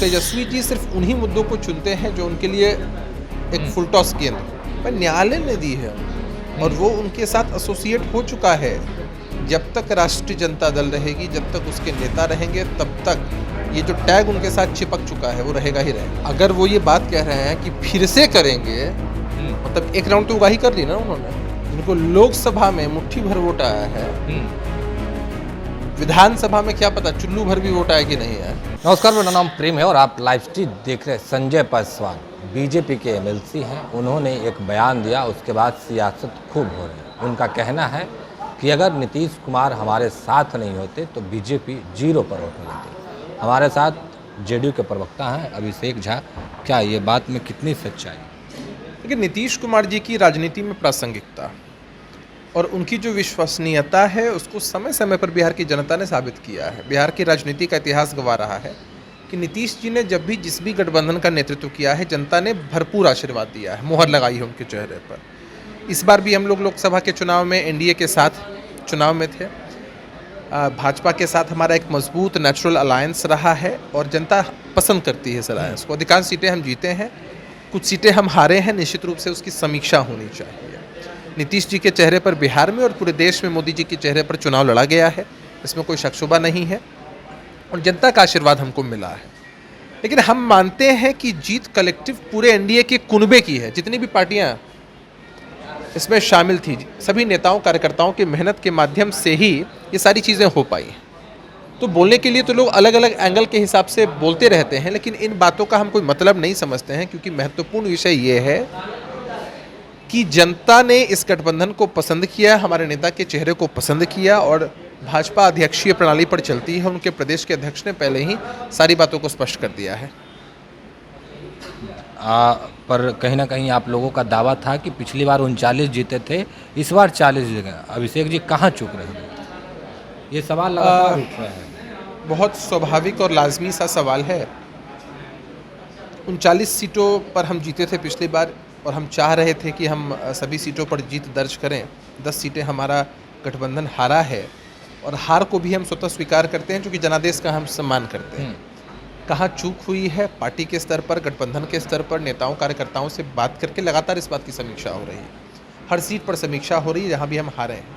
तेजस्वी जी सिर्फ उन्हीं मुद्दों को चुनते हैं जो उनके लिए एक फुल टॉस गेंद हो। पर न्यायालय ने दी है और वो उनके साथ एसोसिएट हो चुका है। जब तक राष्ट्रीय जनता दल रहेगी, जब तक उसके नेता रहेंगे, तब तक ये जो टैग उनके साथ चिपक चुका है वो रहेगा ही रहेगा। अगर वो ये बात कह रहे हैं कि फिर से करेंगे, मतलब एक राउंड तो उगाही कर ली ना उन्होंने। उनको लोकसभा में मुट्ठी भर वोट आया है, विधानसभा में क्या पता चुल्लू भर भी वोट आए कि नहीं आए। नमस्कार, मेरा नाम प्रेम है और आप लाइव स्ट्रीम देख रहे हैं। संजय पासवान बीजेपी के एमएलसी हैं। उन्होंने एक बयान दिया, उसके बाद सियासत खूब हो रही है। उनका कहना है कि अगर नीतीश कुमार हमारे साथ नहीं होते तो बीजेपी 0 पर वोट लेती। हमारे साथ जेडीयू के प्रवक्ता हैं अभिषेक झा। क्या ये बात में कितनी सच्चाई? लेकिन नीतीश कुमार जी की राजनीति में प्रासंगिकता और उनकी जो विश्वसनीयता है उसको समय समय पर बिहार की जनता ने साबित किया है। बिहार की राजनीति का इतिहास गवाह रहा है कि नीतीश जी ने जब भी जिस भी गठबंधन का नेतृत्व किया है, जनता ने भरपूर आशीर्वाद दिया है, मुहर लगाई है उनके चेहरे पर। इस बार भी हम लोग लोकसभा के चुनाव में एनडीए के साथ चुनाव में थे। भाजपा के साथ हमारा एक मजबूत नेचुरल अलायंस रहा है और जनता पसंद करती है इस अलायंस को। अधिकांश सीटें हम जीते हैं, कुछ सीटें हम हारे हैं। निश्चित रूप से उसकी समीक्षा होनी चाहिए। नीतीश जी के चेहरे पर बिहार में और पूरे देश में मोदी जी के चेहरे पर चुनाव लड़ा गया है, इसमें कोई शक शुबा नहीं है और जनता का आशीर्वाद हमको मिला है। लेकिन हम मानते हैं कि जीत कलेक्टिव पूरे एनडीए के कुनबे की है। जितनी भी पार्टियां इसमें शामिल थी, सभी नेताओं कार्यकर्ताओं की मेहनत के माध्यम से ही ये सारी चीज़ें हो पाई हैं। तो बोलने के लिए तो लोग अलग अलग एंगल के हिसाब से बोलते रहते हैं, लेकिन इन बातों का हम कोई मतलब नहीं समझते हैं, क्योंकि महत्वपूर्ण विषय ये है कि जनता ने इस गठबंधन को पसंद किया, हमारे नेता के चेहरे को पसंद किया और भाजपा अध्यक्षीय प्रणाली पर चलती है। उनके प्रदेश के अध्यक्ष ने पहले ही सारी बातों को स्पष्ट कर दिया है। पर कहीं ना कहीं आप लोगों का दावा था कि पिछली बार 39 जीते थे, इस बार 40 जीते। अभिषेक जी कहाँ चूक रहे हैं? ये सवाल लगातार उठ रहा है। बहुत स्वाभाविक और लाजमी सा सवाल है। 39 सीटों पर हम जीते थे पिछली बार और हम चाह रहे थे कि हम सभी सीटों पर जीत दर्ज करें। 10 सीटें हमारा गठबंधन हारा है और हार को भी हम स्वतः स्वीकार करते हैं, क्योंकि जनादेश का हम सम्मान करते हैं। कहाँ चूक हुई है, पार्टी के स्तर पर, गठबंधन के स्तर पर नेताओं कार्यकर्ताओं से बात करके लगातार इस बात की समीक्षा हो रही है। हर सीट पर समीक्षा हो रही है जहाँ भी हम हारे हैं,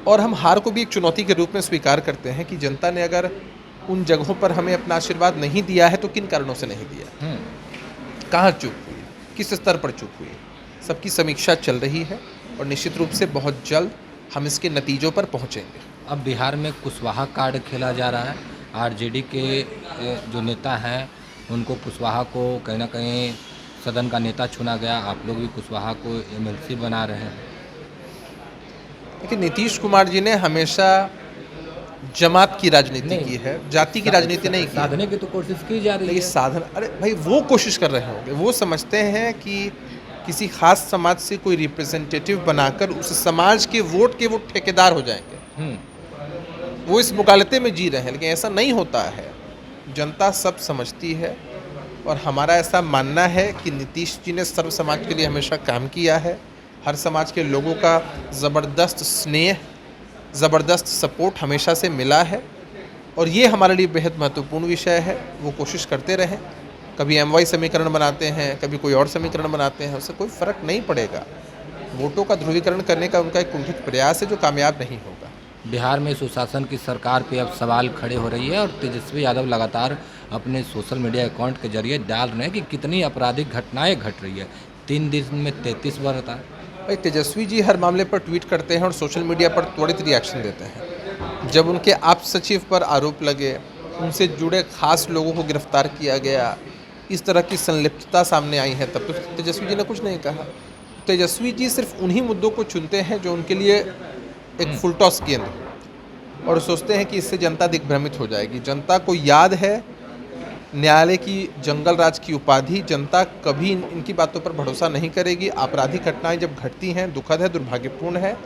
और हम हार को भी एक चुनौती के रूप में स्वीकार करते हैं कि जनता ने अगर उन जगहों पर हमें अपना आशीर्वाद नहीं दिया है तो किन कारणों से नहीं दिया, कहाँ चूक हुई, किस स्तर पर चूक हुई, सबकी समीक्षा चल रही है और निश्चित रूप से बहुत जल्द हम इसके नतीजों पर पहुँचेंगे। अब बिहार में कुशवाहा कार्ड खेला जा रहा है। आरजेडी के जो नेता हैं उनको कुशवाहा को कहीं ना कहीं सदन का नेता चुना गया। आप लोग भी कुशवाहा को एमएलसी बना रहे हैं। लेकिन नीतीश कुमार जी ने हमेशा जमात की राजनीति की है, जाति की राजनीति नहीं की। साधने की तो कोशिश की जा रही है। साधन, अरे भाई, वो कोशिश कर रहे होंगे। वो समझते हैं कि किसी खास समाज से कोई रिप्रेजेंटेटिव बनाकर उस समाज के वोट के वो ठेकेदार हो जाएंगे। वो इस मुकालते में जी रहे हैं, लेकिन ऐसा नहीं होता है। जनता सब समझती है और हमारा ऐसा मानना है कि नीतीश जी ने सर्व समाज के लिए हमेशा काम किया है। हर समाज के लोगों का ज़बरदस्त स्नेह, ज़बरदस्त सपोर्ट हमेशा से मिला है और ये हमारे लिए बेहद महत्वपूर्ण विषय है। वो कोशिश करते रहें। कभी MY समीकरण बनाते हैं, कभी कोई और समीकरण बनाते हैं, उससे कोई फ़र्क नहीं पड़ेगा। वोटों का ध्रुवीकरण करने का उनका एक कुंठित प्रयास है जो कामयाब नहीं होगा। बिहार में सुशासन की सरकार पे अब सवाल खड़े हो रही है और तेजस्वी यादव लगातार अपने सोशल मीडिया अकाउंट के जरिए डाल रहे हैं कि कितनी आपराधिक घटनाएं घट रही है। 3 दिन में 33 बार होता है। भाई, तेजस्वी जी हर मामले पर ट्वीट करते हैं और सोशल मीडिया पर त्वरित रिएक्शन देते हैं। जब उनके आप सचिव पर आरोप लगे, उनसे जुड़े खास लोगों को गिरफ्तार किया गया, इस तरह की संलिप्तता सामने आई है, तब तो तेजस्वी जी ने कुछ नहीं कहा। तेजस्वी जी सिर्फ उन्हीं मुद्दों को चुनते हैं जो उनके लिए एक फुल टॉस गेंद हो और सोचते हैं कि इससे जनता दिग्भ्रमित हो जाएगी। जनता को याद है न्यायालय की जंगल राज की उपाधि। जनता कभी इनकी बातों पर भरोसा नहीं करेगी। आपराधिक घटनाएं जब घटती हैं, दुखद है, दुर्भाग्यपूर्ण है।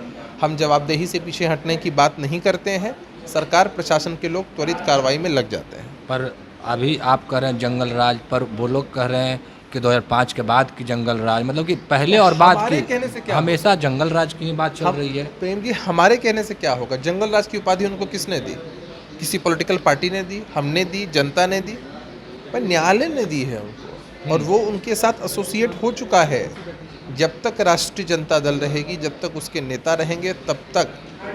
हम जवाबदेही से पीछे हटने की बात नहीं करते हैं। सरकार, प्रशासन के लोग त्वरित कार्रवाई में लग जाते हैं। पर अभी आप कह रहे हैं जंगल राज, पर वो लोग कह रहे हैं कि 2005 के बाद की जंगल राज, मतलब कि पहले और बाद की हमेशा जंगल राज की बात चल रही है। प्रेम जी, हमारे कहने से क्या होगा? जंगल राज की उपाधि उनको किसने दी? किसी पॉलिटिकल पार्टी ने दी, हमने दी, जनता ने दी। पर न्यायालय ने दी है उनको, और वो उनके साथ एसोसिएट हो चुका है। जब तक राष्ट्रीय जनता दल रहेगी, जब तक उसके नेता रहेंगे, तब तक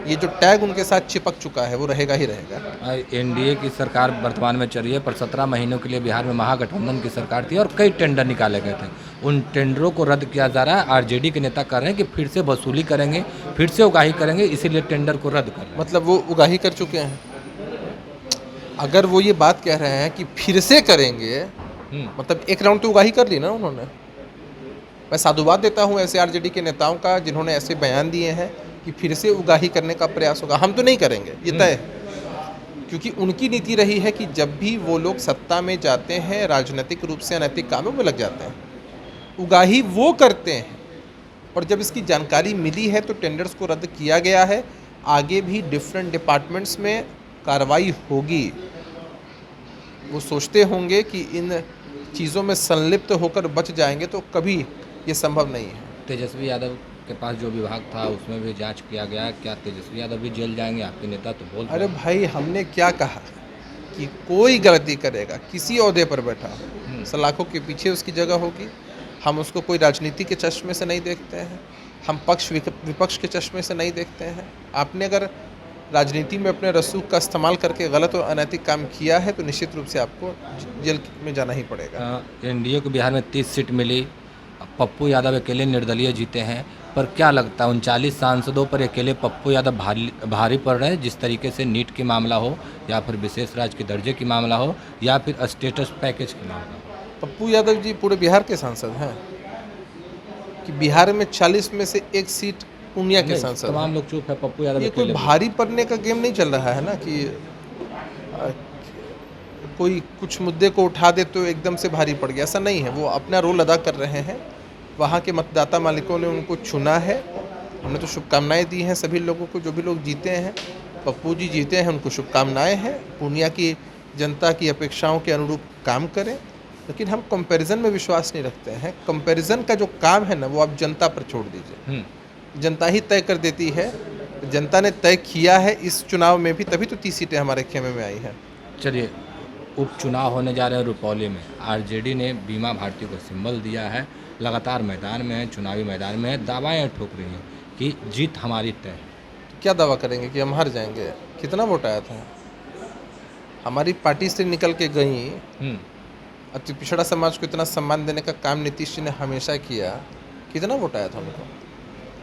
ये जो टैग उनके साथ चिपक चुका है वो रहेगा ही रहेगा। एनडीए की सरकार वर्तमान में चल रही है, पर 17 महीनों के लिए बिहार में महागठबंधन की सरकार थी और कई टेंडर निकाले गए थे। उन टेंडरों को रद्द किया जा रहा है। आरजेडी के नेता कह रहे हैं कि फिर से वसूली करेंगे, फिर से उगाही करेंगे, इसीलिए टेंडर को रद्द कर रहे हैं। मतलब वो उगाही कर चुके हैं। अगर वो ये बात कह रहे हैं कि फिर से करेंगे, मतलब एक राउंड तो उगाही कर ली ना उन्होंने। मैं साधुवाद देता हूँ ऐसे आरजेडी के नेताओं का जिन्होंने ऐसे बयान दिए हैं कि फिर से उगाही करने का प्रयास होगा। हम तो नहीं करेंगे, ये तय है, क्योंकि उनकी नीति रही है कि जब भी वो लोग सत्ता में जाते हैं, राजनीतिक रूप से अनैतिक कामों में लग जाते हैं, उगाही वो करते हैं। और जब इसकी जानकारी मिली है तो टेंडर्स को रद्द किया गया है। आगे भी डिफरेंट डिपार्टमेंट्स में कार्रवाई होगी। वो सोचते होंगे कि इन चीज़ों में संलिप्त होकर बच जाएंगे, तो कभी ये संभव नहीं है। तेजस्वी यादव के पास जो विभाग था उसमें भी जांच किया गया। क्या तेजस्वी यादव भी जेल जाएंगे? आपके नेता तो बोल अरे भाई, हमने क्या कहा कि कोई गलती करेगा, किसी ओहदे पर बैठा हो, सलाखों के पीछे उसकी जगह होगी। हम उसको कोई राजनीति के चश्मे से नहीं देखते हैं, हम पक्ष विपक्ष के चश्मे से नहीं देखते हैं। आपने अगर राजनीति में अपने रसूख का इस्तेमाल करके गलत और अनैतिक काम किया है तो निश्चित रूप से आपको जेल में जाना ही पड़ेगा। एनडीए को बिहार में 30 सीट मिली। पप्पू यादव अकेले निर्दलीय जीते हैं, पर क्या लगता है 39 सांसदों पर अकेले पप्पू यादव भारी पड़ रहे हैं? जिस तरीके से नीट की मामला हो, या फिर विशेष राज्य के दर्जे की मामला हो, या फिर स्टेटस पैकेज की मामला हो। पप्पू यादव जी पूरे बिहार के सांसद हैं कि बिहार में 40 में से एक सीट पूर्णिया के सांसद हैं। तमाम लोग चुप है, पप्पू यादव ये कोई अकेले। भारी पड़ने का गेम नहीं चल रहा है ना कि कोई कुछ मुद्दे को उठा दे तो एकदम से भारी पड़ गया, ऐसा नहीं है। वो अपना रोल अदा कर रहे हैं। वहाँ के मतदाता मालिकों ने उनको चुना है। हमने तो शुभकामनाएं दी हैं सभी लोगों को, जो भी लोग जीते हैं। पप्पू जी जीते हैं, उनको शुभकामनाएं हैं। पूर्णिया की जनता की अपेक्षाओं के अनुरूप काम करें, लेकिन हम कंपैरिजन में विश्वास नहीं रखते हैं। कंपैरिजन का जो काम है ना, वो आप जनता पर छोड़ दीजिए। जनता ही तय कर देती है। जनता ने तय किया है इस चुनाव में भी, तभी तो 30 सीटें हमारे खेमे में आई हैं। चलिए, उपचुनाव होने जा रहे हैं रुपौली में। आरजेडी ने बीमा भारती को सिंबल दिया है, लगातार मैदान में है, चुनावी मैदान में है, दावाएं ठोक रही हैं कि जीत हमारी तय है। क्या दावा करेंगे कि हम हार जाएंगे? कितना वोट आया था? हमारी पार्टी से निकल के गई अति पिछड़ा समाज को इतना सम्मान देने का काम नीतीश जी ने हमेशा किया। कितना वोट आया था उनको?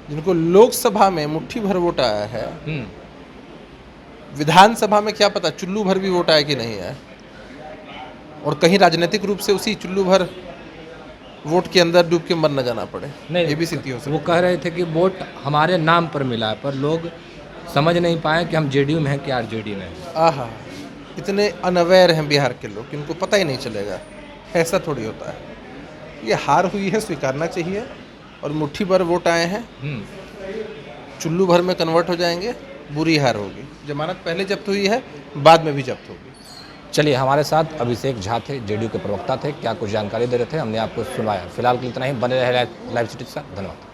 जिनको लोकसभा में मुट्ठी भर वोट आया है, विधानसभा में क्या पता चुल्लू भर भी वोट आया कि नहीं है। और कहीं राजनीतिक रूप से उसी चुल्लू भर वोट के अंदर डूब के मर न जाना पड़े। नहीं, ये भी स्थिति हो सकती है। वो कह रहे थे कि वोट हमारे नाम पर मिला है, पर लोग समझ नहीं पाए कि हम जेडीयू में हैं कि आरजेडी में हैं। आहा, इतने अनअवेयर हैं बिहार के लोग कि उनको पता ही नहीं चलेगा। ऐसा थोड़ी होता है। ये हार हुई है, स्वीकारना चाहिए। और मुट्ठी भर वोट आए हैं, चुल्लू भर में कन्वर्ट हो जाएंगे, बुरी हार होगी। जमानत पहले जब्त हुई है, बाद में भी जब्त होगी। चलिए, हमारे साथ अभिषेक झा थे, जेडीयू के प्रवक्ता थे। क्या कुछ जानकारी दे रहे थे, हमने आपको सुनवाया। फिलहाल के लिए इतना ही। बने रहे लाइव सिटी के साथ। धन्यवाद।